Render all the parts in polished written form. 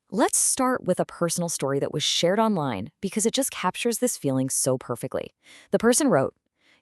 Let's start with a personal story that was shared online because it just captures this feeling so perfectly. The person wrote,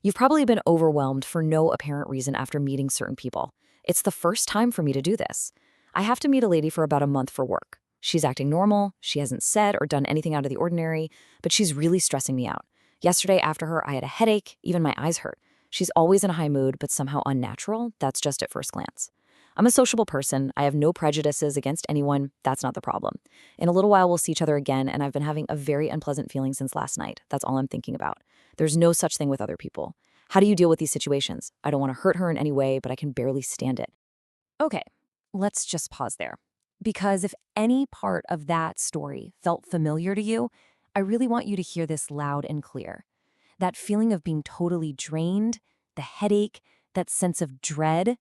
"You've probably been overwhelmed for no apparent reason after meeting certain people. It's the first time for me to do this. I have to meet a lady for about a month for work. She's acting normal, she hasn't said or done anything out of the ordinary, but she's really stressing me out. Yesterday after her, I had a headache, even my eyes hurt. She's always in a high mood, but somehow unnatural. That's just at first glance. I'm a sociable person. I have no prejudices against anyone. That's not the problem. In a little while, we'll see each other again, and I've been having a very unpleasant feeling since last night. That's all I'm thinking about. There's no such thing with other people. How do you deal with these situations? I don't want to hurt her in any way, but I can barely stand it." Okay, let's just pause there. Because if any part of that story felt familiar to you, I really want you to hear this loud and clear. That feeling of being totally drained, the headache, that sense of dread,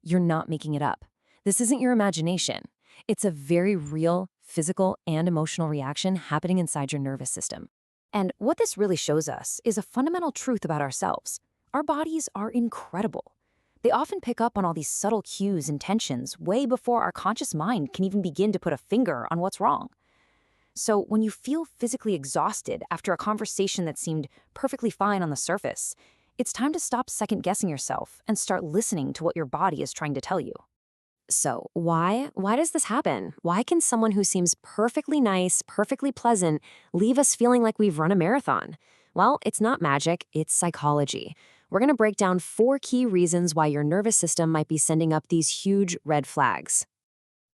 you're not making it up. This isn't your imagination. It's a very real physical and emotional reaction happening inside your nervous system. And what this really shows us is a fundamental truth about ourselves. Our bodies are incredible. They often pick up on all these subtle cues and tensions way before our conscious mind can even begin to put a finger on what's wrong. So when you feel physically exhausted after a conversation that seemed perfectly fine on the surface, it's time to stop second-guessing yourself and start listening to what your body is trying to tell you. So why? Why does this happen? Why can someone who seems perfectly nice, perfectly pleasant, leave us feeling like we've run a marathon? Well, it's not magic, it's psychology. We're going to break down 4 key reasons why your nervous system might be sending up these huge red flags.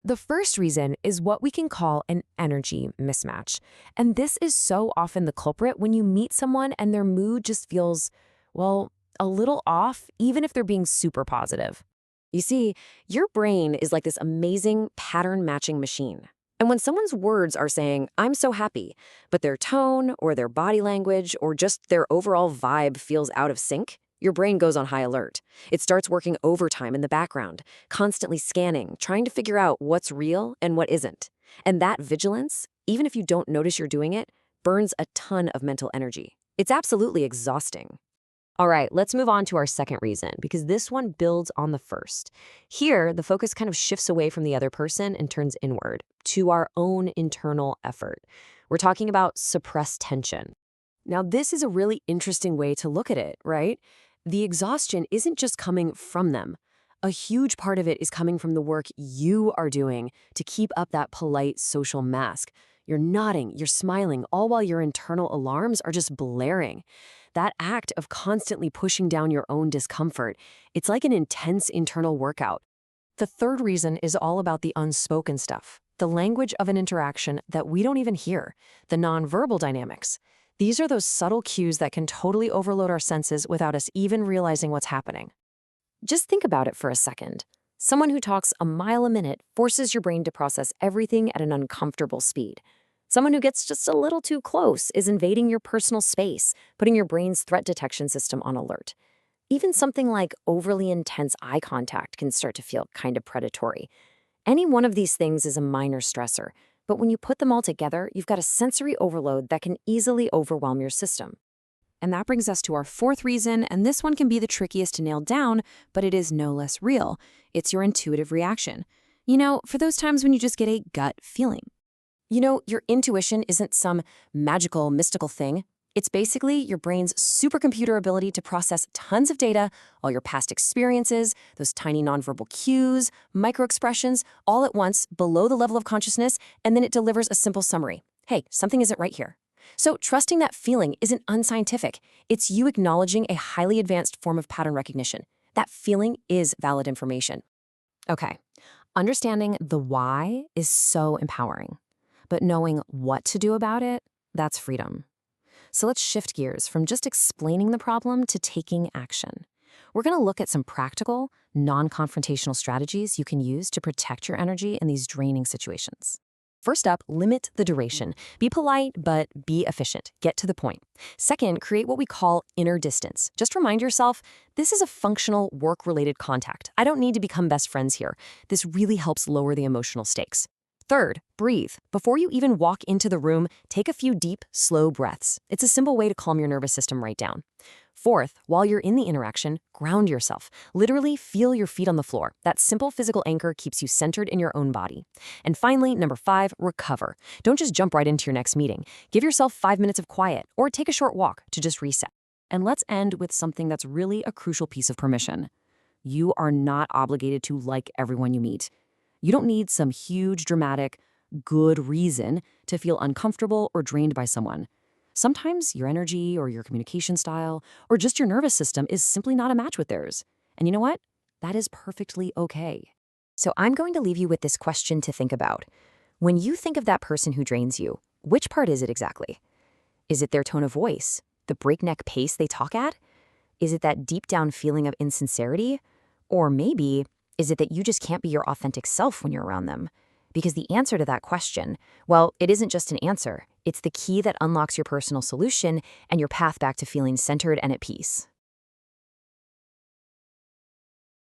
The first reason is what we can call an energy mismatch. And this is so often the culprit when you meet someone and their mood just feels, well, a little off, even if they're being super positive. You see, your brain is like this amazing pattern-matching machine. And when someone's words are saying, "I'm so happy," but their tone or their body language or just their overall vibe feels out of sync, your brain goes on high alert. It starts working overtime in the background, constantly scanning, trying to figure out what's real and what isn't. And that vigilance, even if you don't notice you're doing it, burns a ton of mental energy. It's absolutely exhausting. All right, let's move on to our second reason, because this one builds on the first. Here, the focus kind of shifts away from the other person and turns inward, to our own internal effort. We're talking about suppressed tension. Now, this is a really interesting way to look at it, right? The exhaustion isn't just coming from them. A huge part of it is coming from the work you are doing to keep up that polite social mask. You're nodding, you're smiling, all while your internal alarms are just blaring. That act of constantly pushing down your own discomfort, it's like an intense internal workout. The third reason is all about the unspoken stuff, the language of an interaction that we don't even hear, the nonverbal dynamics. These are those subtle cues that can totally overload our senses without us even realizing what's happening. Just think about it for a second. Someone who talks a mile a minute forces your brain to process everything at an uncomfortable speed. Someone who gets just a little too close is invading your personal space, putting your brain's threat detection system on alert. Even something like overly intense eye contact can start to feel kind of predatory. Any one of these things is a minor stressor, but when you put them all together, you've got a sensory overload that can easily overwhelm your system. And that brings us to our fourth reason, and this one can be the trickiest to nail down, but it is no less real. It's your intuitive reaction. You know, for those times when you just get a gut feeling. You know, your intuition isn't some magical, mystical thing. It's basically your brain's supercomputer ability to process tons of data, all your past experiences, those tiny nonverbal cues, microexpressions, all at once below the level of consciousness, and then it delivers a simple summary. Hey, something isn't right here. So trusting that feeling isn't unscientific. It's you acknowledging a highly advanced form of pattern recognition. That feeling is valid information. Okay, understanding the why is so empowering. But knowing what to do about it, that's freedom. So let's shift gears from just explaining the problem to taking action. We're going to look at some practical, non-confrontational strategies you can use to protect your energy in these draining situations. First up, limit the duration. Be polite, but be efficient. Get to the point. Second, create what we call inner distance. Just remind yourself, this is a functional, work-related contact. I don't need to become best friends here. This really helps lower the emotional stakes. Third, breathe. Before you even walk into the room, take a few deep, slow breaths. It's a simple way to calm your nervous system right down. Fourth, while you're in the interaction, ground yourself. Literally feel your feet on the floor. That simple physical anchor keeps you centered in your own body. And finally, number 5, recover. Don't just jump right into your next meeting. Give yourself 5 minutes of quiet or take a short walk to just reset. And let's end with something that's really a crucial piece of permission. You are not obligated to like everyone you meet. You don't need some huge, dramatic, good reason to feel uncomfortable or drained by someone. Sometimes your energy or your communication style or just your nervous system is simply not a match with theirs. And you know what? That is perfectly okay. So I'm going to leave you with this question to think about. When you think of that person who drains you, which part is it exactly? Is it their tone of voice? The breakneck pace they talk at? Is it that deep down feeling of insincerity? Or maybe, is it that you just can't be your authentic self when you're around them? Because the answer to that question, well, it isn't just an answer. It's the key that unlocks your personal solution and your path back to feeling centered and at peace.